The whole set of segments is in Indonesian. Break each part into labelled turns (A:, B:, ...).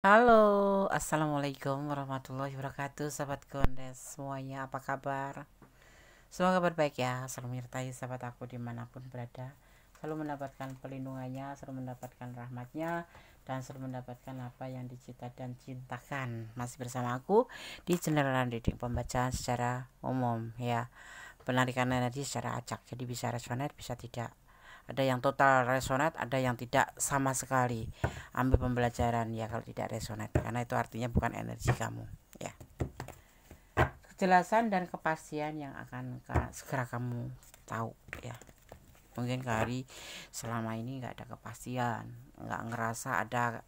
A: Halo, assalamualaikum warahmatullahi wabarakatuh, sahabat Gondes semuanya, apa kabar? Semoga kabar baik ya, selalu menyertai sahabat aku dimanapun berada, selalu mendapatkan pelindungannya, selalu mendapatkan rahmatnya, dan selalu mendapatkan apa yang dicita dan cintakan. Masih bersama aku di channel reading pembacaan secara umum ya, penarikan energi secara acak, jadi bisa resonate bisa tidak. Ada yang total resonate, ada yang tidak sama sekali. Ambil pembelajaran ya kalau tidak resonate, karena itu artinya bukan energi kamu ya. Kejelasan dan kepastian yang akan segera kamu tahu ya. Mungkin kali selama ini nggak ada kepastian, nggak ngerasa ada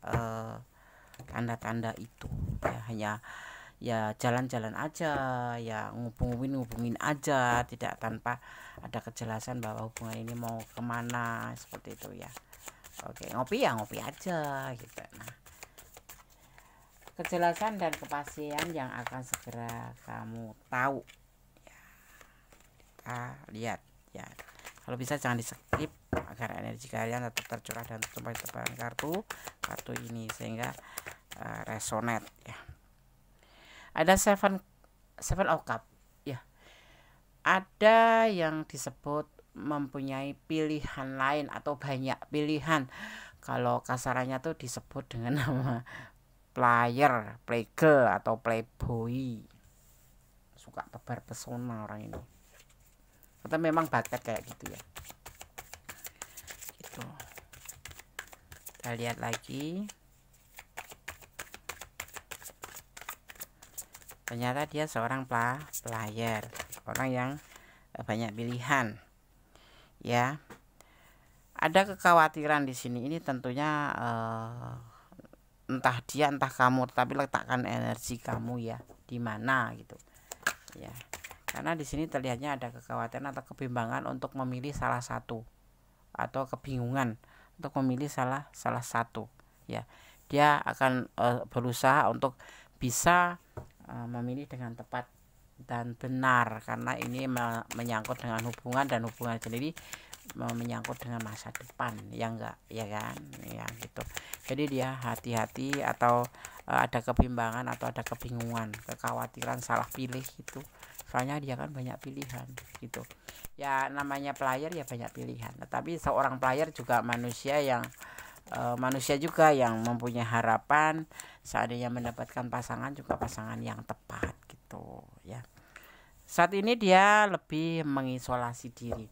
A: tanda-tanda itu ya, hanya ya jalan-jalan aja, ya ngubungin aja, tidak tanpa ada kejelasan bahwa hubungan ini mau kemana, seperti itu ya. Oke, ngopi ya ngopi aja gitu. Nah, kejelasan dan kepastian yang akan segera kamu tahu ya, kita lihat ya. Kalau bisa jangan di skip agar energi kalian tetap tercurah dan sampai tebaran kartu ini sehingga resonate ya. Ada seven of cup ya, ada yang disebut mempunyai pilihan lain atau banyak pilihan. Kalau kasarannya tuh disebut dengan nama player, playgirl atau playboy. Suka tebar pesona orang ini, atau memang bakat kayak gitu ya. Gitu. Kita lihat lagi. Ternyata dia seorang player, orang yang banyak pilihan ya. Ada kekhawatiran di sini, ini tentunya entah dia entah kamu, tapi letakkan energi kamu ya di mana gitu ya, karena di sini terlihatnya ada kekhawatiran atau kebimbangan untuk memilih salah satu, atau kebingungan untuk memilih salah satu ya. Dia akan berusaha untuk bisa memilih dengan tepat dan benar, karena ini menyangkut dengan hubungan, dan hubungan sendiri menyangkut dengan masa depan ya, enggak ya kan ya gitu. Jadi dia hati-hati, atau ada kebimbangan atau ada kebingungan, kekhawatiran salah pilih gitu, soalnya dia kan banyak pilihan gitu ya. Namanya player ya banyak pilihan, tetapi seorang player juga manusia yang manusia juga yang mempunyai harapan seandainya mendapatkan pasangan, juga pasangan yang tepat gitu ya. Saat ini dia lebih mengisolasi diri,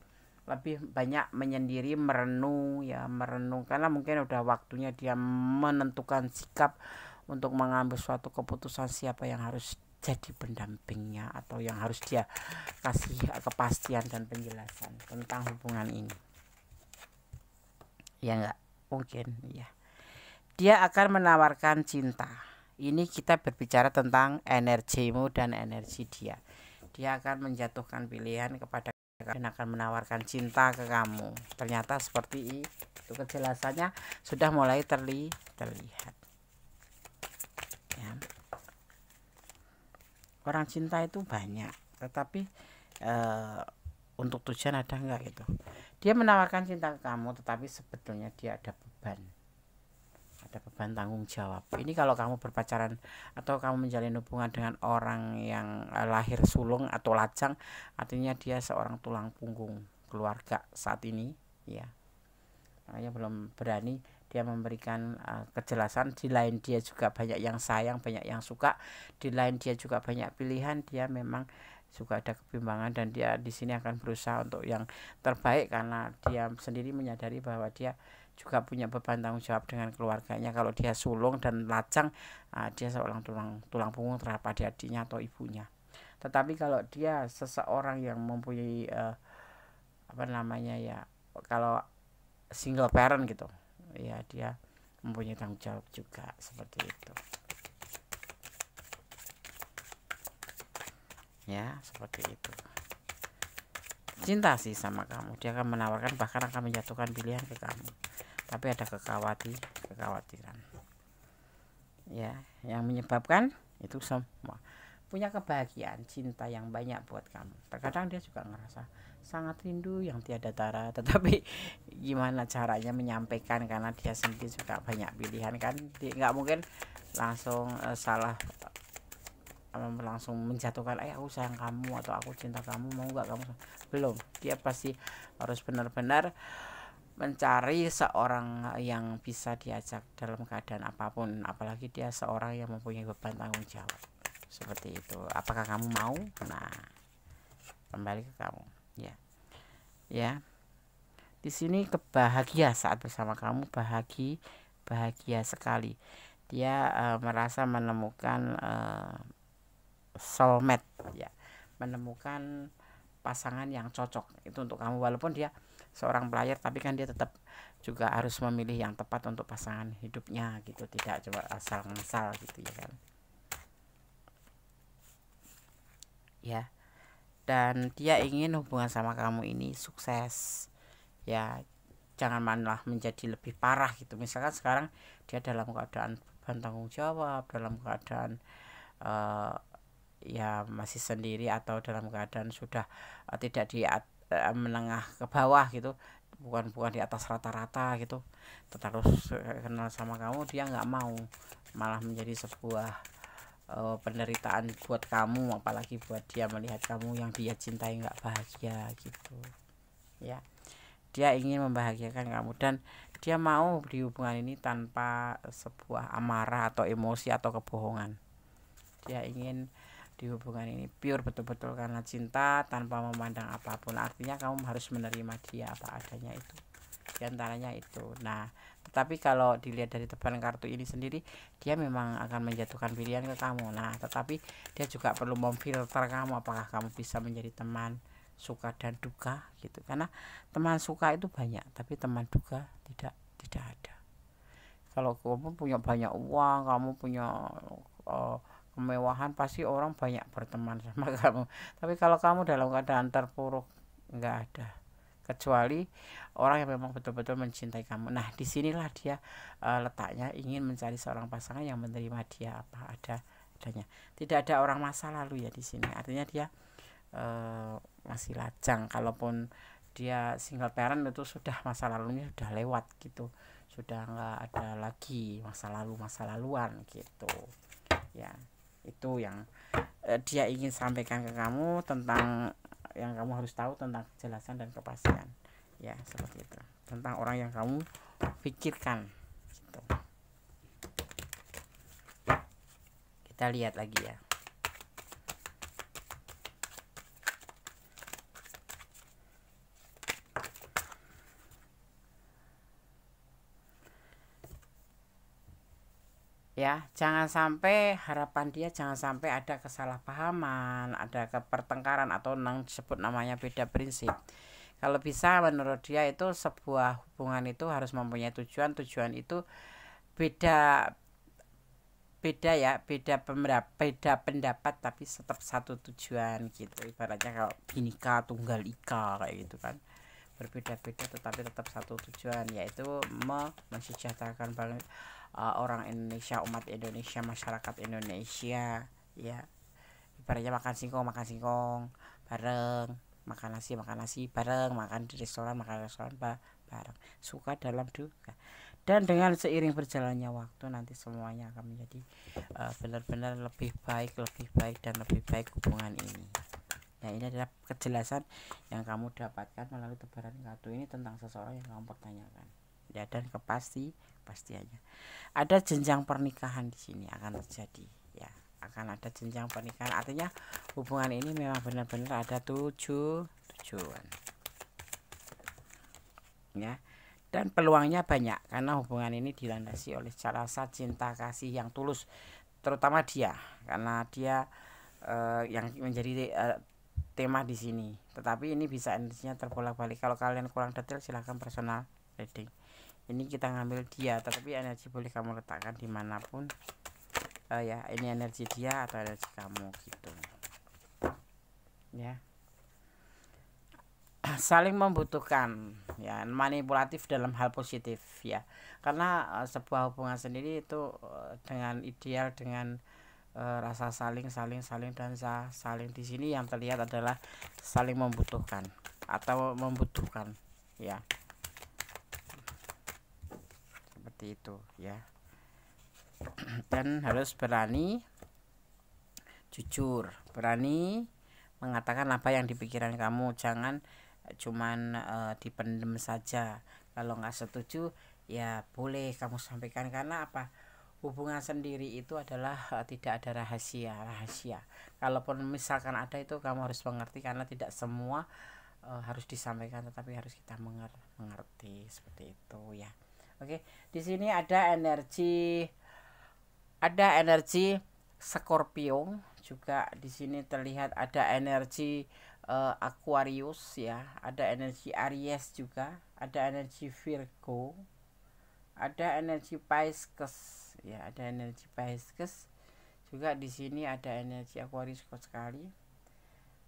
A: lebih banyak menyendiri, merenung ya, merenung karena mungkin udah waktunya dia menentukan sikap untuk mengambil suatu keputusan siapa yang harus jadi pendampingnya, atau yang harus dia kasih kepastian dan penjelasan tentang hubungan ini ya. Enggak mungkin ya, dia akan menawarkan cinta. Ini kita berbicara tentang energimu dan energi dia. Dia akan menjatuhkan pilihan kepada dan akan menawarkan cinta ke kamu. Ternyata seperti itu kejelasannya sudah mulai terlihat ya. Orang cinta itu banyak, tetapi untuk tujuan ada enggak gitu. Dia menawarkan cinta ke kamu, tetapi sebetulnya dia ada beban tanggung jawab. Ini kalau kamu berpacaran atau kamu menjalin hubungan dengan orang yang lahir sulung atau lajang, artinya dia seorang tulang punggung keluarga saat ini ya. Makanya belum berani dia memberikan kejelasan. Di lain dia juga banyak yang sayang, banyak yang suka. Di lain dia juga banyak pilihan. Dia memang juga ada kebimbangan, dan dia di sini akan berusaha untuk yang terbaik, karena dia sendiri menyadari bahwa dia juga punya beban tanggung jawab dengan keluarganya. Kalau dia sulung dan lajang, dia seorang tulang punggung terhadap adik-adiknya atau ibunya. Tetapi kalau dia seseorang yang mempunyai apa namanya ya, kalau single parent gitu ya, dia mempunyai tanggung jawab juga seperti itu ya, seperti itu. Cinta sih sama kamu, dia akan menawarkan, bahkan akan menjatuhkan pilihan ke kamu, tapi ada kekhawatiran ya, yang menyebabkan itu semua punya kebahagiaan cinta yang banyak buat kamu. Terkadang dia juga ngerasa sangat rindu yang tiada tara, tetapi gimana caranya menyampaikan, karena dia sendiri juga banyak pilihan kan, nggak mungkin langsung salah langsung menjatuhkan aku sayang kamu atau aku cinta kamu, mau nggak kamu. Belum, dia pasti harus benar-benar mencari seorang yang bisa diajak dalam keadaan apapun, apalagi dia seorang yang mempunyai beban tanggung jawab seperti itu. Apakah kamu mau? Nah, kembali ke kamu, ya. Di sini kebahagia saat bersama kamu, bahagia sekali. Dia merasa menemukan soulmate, ya, menemukan pasangan yang cocok itu untuk kamu. Walaupun dia seorang player, tapi kan dia tetap juga harus memilih yang tepat untuk pasangan hidupnya gitu, tidak coba asal-ngasal gitu ya kan, ya. Dan dia ingin hubungan sama kamu ini sukses, ya. Jangan malah menjadi lebih parah gitu. Misalkan sekarang dia dalam keadaan beban tanggung jawab, dalam keadaan ya masih sendiri, atau dalam keadaan sudah tidak di menengah ke bawah gitu, bukan di atas rata-rata gitu, terus kenal sama kamu, dia nggak mau, malah menjadi sebuah penderitaan buat kamu, apalagi buat dia melihat kamu yang dia cintai nggak bahagia gitu, ya. Dia ingin membahagiakan kamu, dan dia mau di hubungan ini tanpa sebuah amarah atau emosi atau kebohongan. Dia ingin di hubungan ini pure betul-betul karena cinta, tanpa memandang apapun. Artinya kamu harus menerima dia apa adanya, itu diantaranya itu. Nah, tetapi kalau dilihat dari tebaran kartu ini sendiri, dia memang akan menjatuhkan pilihan ke kamu. Nah, tetapi dia juga perlu memfilter kamu, apakah kamu bisa menjadi teman suka dan duka gitu. Karena teman suka itu banyak, tapi teman duka tidak ada. Kalau kamu punya banyak uang, kamu punya kemewahan, pasti orang banyak berteman sama kamu. Tapi kalau kamu dalam keadaan terpuruk, nggak ada, kecuali orang yang memang betul-betul mencintai kamu. Nah, disinilah dia letaknya, ingin mencari seorang pasangan yang menerima dia apa adanya. Tidak ada orang masa lalu ya di sini. Artinya dia masih lajang. Kalaupun dia single parent, itu sudah masa lalunya sudah lewat gitu, sudah nggak ada lagi masa laluan gitu, ya. Itu yang dia ingin sampaikan ke kamu, tentang yang kamu harus tahu tentang kejelasan dan kepastian, ya, seperti itu, tentang orang yang kamu pikirkan gitu. Kita lihat lagi ya. Ya, jangan sampai harapan dia, jangan sampai ada kesalahpahaman, ada pertengkaran, atau disebut namanya beda prinsip. Kalau bisa, menurut dia itu sebuah hubungan itu harus mempunyai tujuan itu beda ya, beda pendapat, tapi tetap satu tujuan gitu. Ibaratnya kalau Bhinneka Tunggal Ika kayak gitu kan, berbeda-beda tetapi tetap satu tujuan, yaitu mensejahterakan orang Indonesia, umat Indonesia, masyarakat Indonesia, ya. Ibaratnya makan singkong bareng, makan nasi bareng, makan di restoran bareng, suka dalam duka. Dan dengan seiring berjalannya waktu, nanti semuanya akan menjadi benar-benar lebih baik dan lebih baik hubungan ini. Nah, ini adalah kejelasan yang kamu dapatkan melalui tebaran kartu ini tentang seseorang yang kamu pertanyakan, ya. Dan kepastiannya ada jenjang pernikahan di sini akan terjadi, ya. Akan ada jenjang pernikahan, artinya hubungan ini memang benar-benar ada tujuan, ya. Dan peluangnya banyak, karena hubungan ini dilandasi oleh rasa cinta kasih yang tulus, terutama dia, karena dia yang menjadi tema di sini. Tetapi ini bisa energinya terbolak-balik. Kalau kalian kurang detail, silahkan personal reading. Ini kita ngambil dia, tetapi energi boleh kamu letakkan dimanapun, ya. Ini energi dia atau energi kamu gitu, ya. Saling membutuhkan, ya, manipulatif dalam hal positif, ya. Karena sebuah hubungan sendiri itu dengan ideal, dengan rasa saling dan saling, di sini yang terlihat adalah saling membutuhkan atau membutuhkan, ya, seperti itu, ya. dan harus berani jujur, berani mengatakan apa yang di pikiran kamu. Jangan cuman dipendem saja. Kalau nggak setuju ya boleh kamu sampaikan, karena apa, hubungan sendiri itu adalah tidak ada rahasia. Kalaupun misalkan ada, itu kamu harus mengerti, karena tidak semua harus disampaikan, tetapi harus kita mengerti, seperti itu ya. Oke, di sini ada energi Scorpio juga. Di sini terlihat ada energi Aquarius ya, ada energi Aries juga, ada energi Virgo, ada energi Pisces ya, ada energi Pisces juga. Di sini ada energi Aquarius kuat sekali,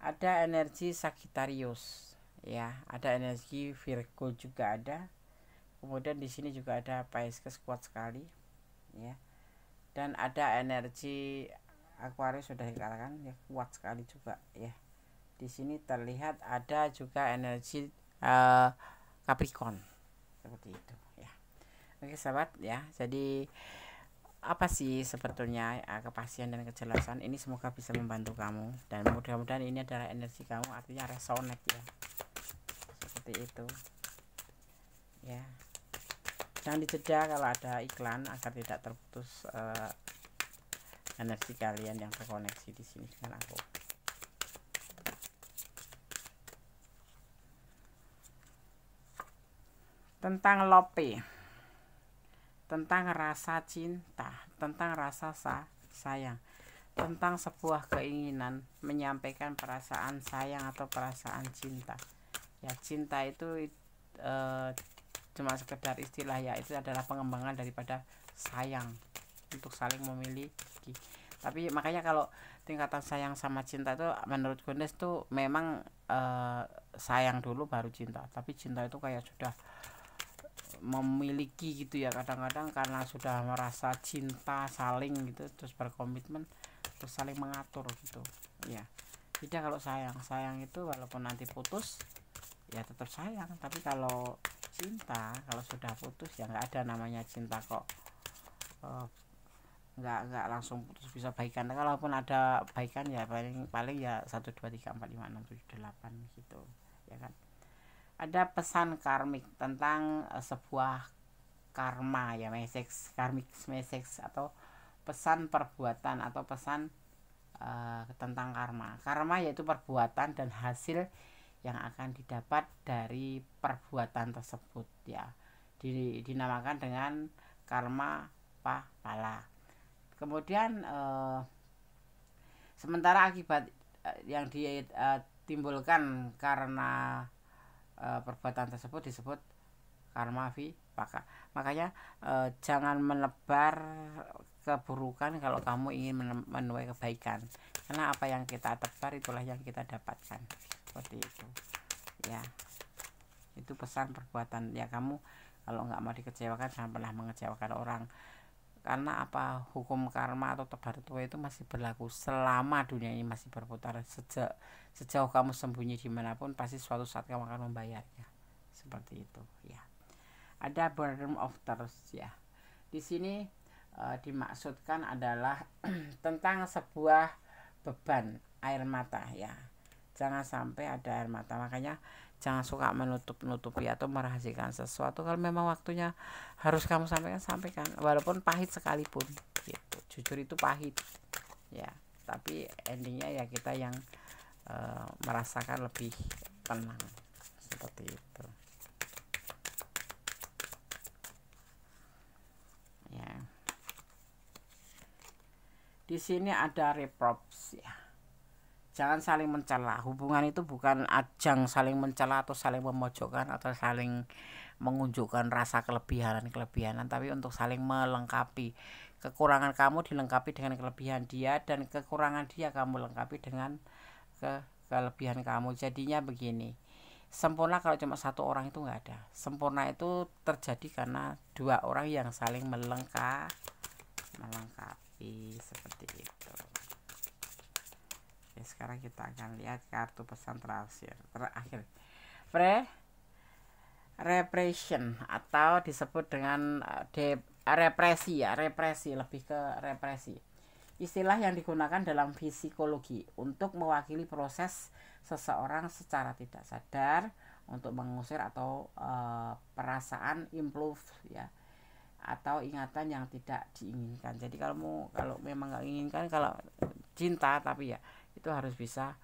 A: ada energi Sagittarius ya, ada energi Virgo juga ada. Kemudian di sini juga ada Pisces kuat sekali ya, dan ada energi Aquarius sudah dikatakan ya, kuat sekali juga ya. Di sini terlihat ada juga energi Capricorn seperti itu ya. Oke sahabat ya, jadi apa sih sebetulnya kepastian dan kejelasan ini, semoga bisa membantu kamu, dan mudah-mudahan ini adalah energi kamu, artinya resonate ya, seperti itu ya. Jangan dijeda kalau ada iklan, agar tidak terputus energi kalian yang terkoneksi di sini dengan aku. Tentang lope, tentang rasa cinta, tentang rasa sayang, tentang sebuah keinginan menyampaikan perasaan sayang atau perasaan cinta ya. Cinta itu cuma sekedar istilah ya, itu adalah pengembangan daripada sayang, untuk saling memiliki. Tapi makanya kalau tingkatan sayang sama cinta itu menurut Gondes tuh memang sayang dulu baru cinta, tapi cinta itu kayak sudah memiliki gitu ya, kadang-kadang karena sudah merasa cinta saling gitu, terus berkomitmen, terus saling mengatur gitu ya. Tidak, kalau sayang itu walaupun nanti putus ya tetap sayang, tapi kalau cinta, kalau sudah putus ya nggak ada namanya cinta kok. Nggak langsung putus, bisa baikan. Kalaupun ada baikan ya paling ya 1 2 3 4 5 6 7 8 gitu ya kan. Ada pesan karmik tentang sebuah karma ya, karmik message, atau pesan perbuatan, atau pesan tentang karma yaitu perbuatan dan hasil yang akan didapat dari perbuatan tersebut ya, dinamakan dengan karma pala. Kemudian sementara akibat yang ditimbulkan karena perbuatan tersebut disebut karma vipaka. Makanya jangan menebar keburukan kalau kamu ingin menuai kebaikan, karena apa yang kita tebar itulah yang kita dapatkan, seperti itu ya. Itu pesan perbuatan ya. Kamu kalau nggak mau dikecewakan, jangan pernah mengecewakan orang, karena apa, hukum karma atau tebar tuai itu masih berlaku selama dunia ini masih berputar. Sejauh kamu sembunyi dimanapun, pasti suatu saat kamu akan membayarnya, seperti itu ya. Ada burden of thirst ya. Di sini dimaksudkan adalah tentang sebuah beban air mata ya. Jangan sampai ada air mata, makanya jangan suka menutupi atau merahasiakan sesuatu. Kalau memang waktunya harus kamu sampaikan, walaupun pahit sekalipun gitu. Jujur itu pahit ya, tapi endingnya ya kita yang merasakan lebih tenang, seperti itu ya. Di sini ada reproach ya. Jangan saling mencela. Hubungan itu bukan ajang saling mencela atau saling memojokkan atau saling menunjukkan rasa kelebihan, tapi untuk saling melengkapi. Kekurangan kamu dilengkapi dengan kelebihan dia, dan kekurangan dia kamu lengkapi dengan kelebihan kamu. Jadinya begini, sempurna kalau cuma satu orang itu nggak ada. Sempurna itu terjadi karena dua orang yang saling melengkapi, seperti itu. Oke, sekarang kita akan lihat kartu pesan terakhir repression, atau disebut dengan represi ya, represi, lebih ke represi. Istilah yang digunakan dalam psikologi untuk mewakili proses seseorang secara tidak sadar untuk mengusir atau perasaan improve ya, atau ingatan yang tidak diinginkan. Jadi kalau memang nggak inginkan, kalau cinta tapi ya itu harus bisa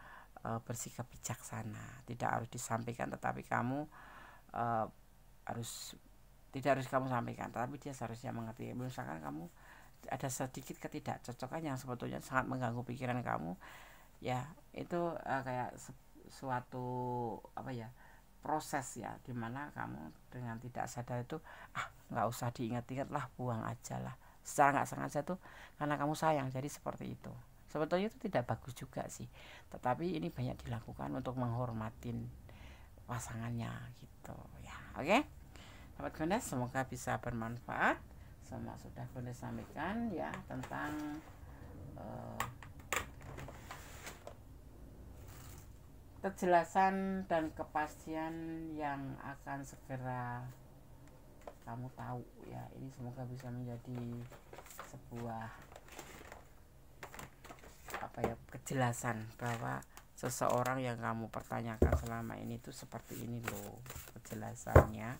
A: bersikap bijaksana, tidak harus disampaikan, tetapi kamu tidak harus kamu sampaikan, tetapi dia seharusnya mengerti. Misalkan kamu ada sedikit ketidakcocokan yang sebetulnya sangat mengganggu pikiran kamu, ya itu kayak suatu proses ya, dimana kamu dengan tidak sadar itu nggak usah diingat-ingat lah, buang aja lah, secara nggak sengaja tuh karena kamu sayang, jadi seperti itu. Sebetulnya itu tidak bagus juga sih, tetapi ini banyak dilakukan untuk menghormatin pasangannya gitu ya. Oke, sahabat Gondes, semoga bisa bermanfaat. Semua sudah Gondes sampaikan ya tentang kejelasan dan kepastian yang akan segera kamu tahu ya. Ini semoga bisa menjadi sebuah kejelasan bahwa seseorang yang kamu pertanyakan selama ini tuh seperti ini loh kejelasannya.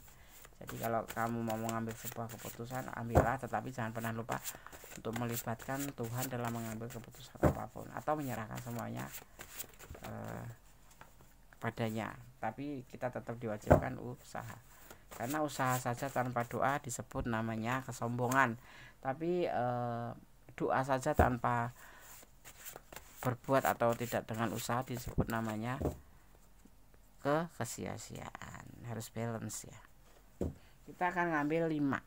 A: Jadi kalau kamu mau mengambil sebuah keputusan, ambillah, tetapi jangan pernah lupa untuk melibatkan Tuhan dalam mengambil keputusan apapun, atau menyerahkan semuanya padanya. Tapi kita tetap diwajibkan usaha, karena usaha saja tanpa doa disebut namanya kesombongan. Tapi doa saja tanpa berbuat atau tidak dengan usaha disebut namanya kesia-siaan. Harus balance ya. Kita akan ngambil 5.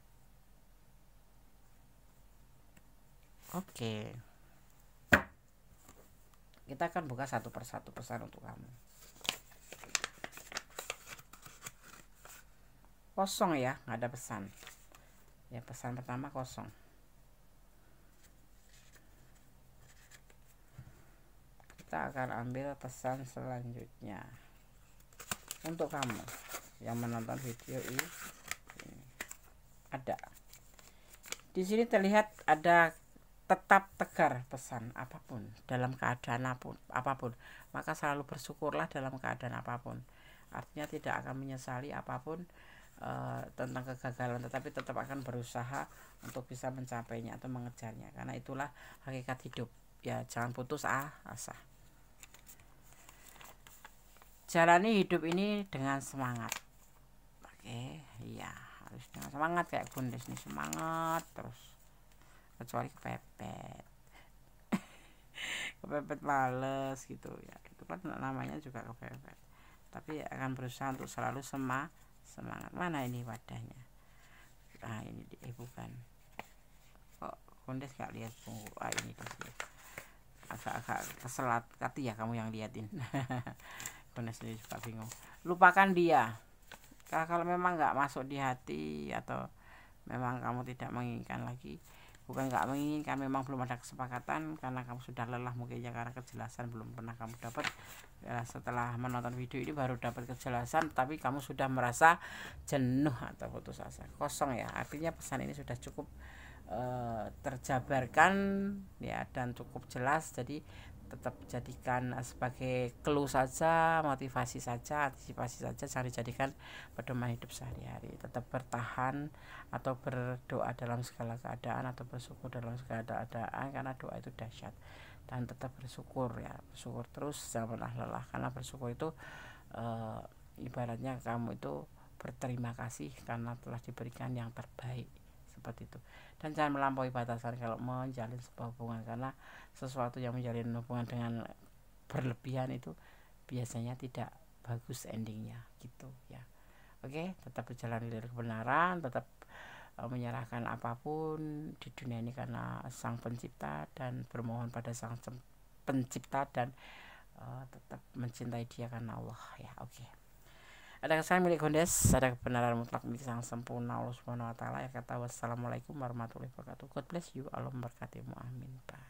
A: Oke, kita akan buka satu persatu pesan untuk kamu. Kosong ya, nggak ada pesan ya. Pesan pertama kosong. Kita akan ambil pesan selanjutnya untuk kamu yang menonton video ini. Ada di sini terlihat ada tetap tegar pesan apapun, dalam keadaan apapun, maka selalu bersyukurlah dalam keadaan apapun. Artinya tidak akan menyesali apapun tentang kegagalan, tetapi tetap akan berusaha untuk bisa mencapainya atau mengejarnya, karena itulah hakikat hidup ya. Jangan putus asa. Jalani hidup ini dengan semangat. Oke, iya, harus dengan semangat kayak Gondes nih, semangat terus, kecuali kepepet kepepet males gitu ya, itu kan namanya juga kepepet. Tapi akan berusaha untuk selalu semangat. Mana ini wadahnya? Nah ini bukan, kok Gondes gak lihat? Ini dia. Agak keselat hati ya kamu yang liatin. Gondes sendiri juga bingung. Lupakan dia. Kalau memang nggak masuk di hati, atau memang kamu tidak menginginkan lagi, bukan nggak menginginkan, memang belum ada kesepakatan karena kamu sudah lelah mungkin ya, karena kejelasan belum pernah kamu dapat ya. Setelah menonton video ini baru dapat kejelasan, tapi kamu sudah merasa jenuh atau putus asa, kosong ya. Artinya pesan ini sudah cukup terjabarkan ya, dan cukup jelas. Jadi tetap jadikan sebagai clue saja, motivasi saja, antisipasi saja, jangan dijadikan pedoman hidup sehari-hari. Tetap bertahan atau berdoa dalam segala keadaan, atau bersyukur dalam segala keadaan, karena doa itu dahsyat. Dan tetap bersyukur ya, bersyukur terus, jangan pernah lelah, karena bersyukur itu ibaratnya kamu itu berterima kasih karena telah diberikan yang terbaik, seperti itu. Dan jangan melampaui batasan kalau menjalin sebuah hubungan, karena sesuatu yang menjalin hubungan dengan berlebihan itu biasanya tidak bagus endingnya gitu ya. Oke, tetap berjalan dari kebenaran, tetap menyerahkan apapun di dunia ini karena Sang Pencipta, dan bermohon pada Sang Pencipta, dan tetap mencintai Dia karena Allah ya. Oke. Ada kesan milik Gondes, ada kebenaran mutlak milik Sang Sempurna Allah Subhanahu wa taala. Ya kata wassalamualaikum warahmatullahi wabarakatuh. God bless you. Allah memberkatimu. Amin. Bye.